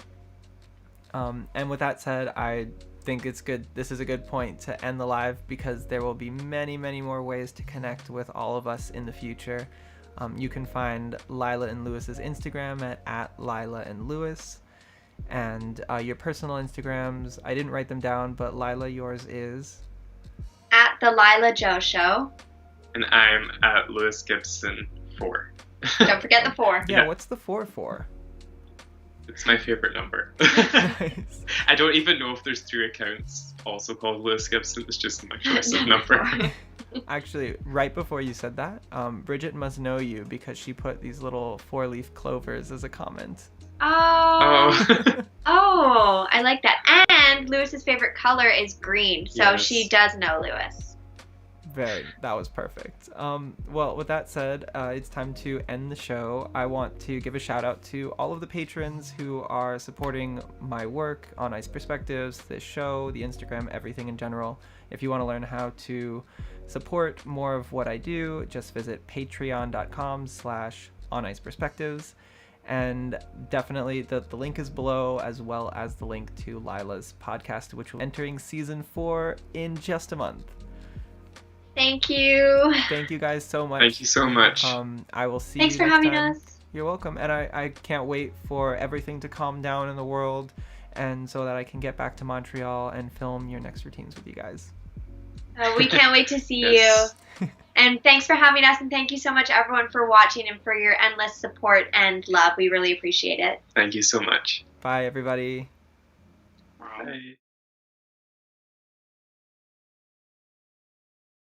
And with that said, I think it's good. This is a good point to end the live because there will be many, many more ways to connect with all of us in the future. You can find Lilah and Lewis's Instagram at Lilah and Lewis. And your personal Instagrams, I didn't write them down, but Lilah, yours is?
At the Lilah Joe Show.
And I'm at Lewis Gibson 4.
Don't forget the 4.
Yeah, what's the 4 for?
It's my favorite number.
Nice.
I don't even know if there's 3 accounts also called Lewis Gibson. It's just my choice of number.
Actually, right before you said that, Bridget must know you because she put these little 4-leaf clovers as a comment.
Oh, I like that. And Lewis's favorite color is green, so
Yes.
she does know Lewis.
That was perfect. Well, with that said, it's time to end the show. I want to give a shout out to all of the patrons who are supporting my work on Ice Perspectives, this show, the Instagram, everything in general. If you want to learn how to support more of what I do, just visit patreon.com/oniceperspectives. And definitely the link is below, as well as the link to Lilah's podcast, which will be entering season 4 in just a month.
Thank you.
Thank you guys so much.
Thank you so much.
I will see
Thanks
you
for
next
having
time.
us.
You're welcome. And I can't wait for everything to calm down in the world, and so that I can get back to Montreal and film your next routines with you guys.
We can't wait to see
Yes.
you. And thanks for having us, and thank you so much, everyone, for watching and for your endless support and love. We really appreciate it.
Thank you so much.
Bye, everybody.
Bye.
Bye.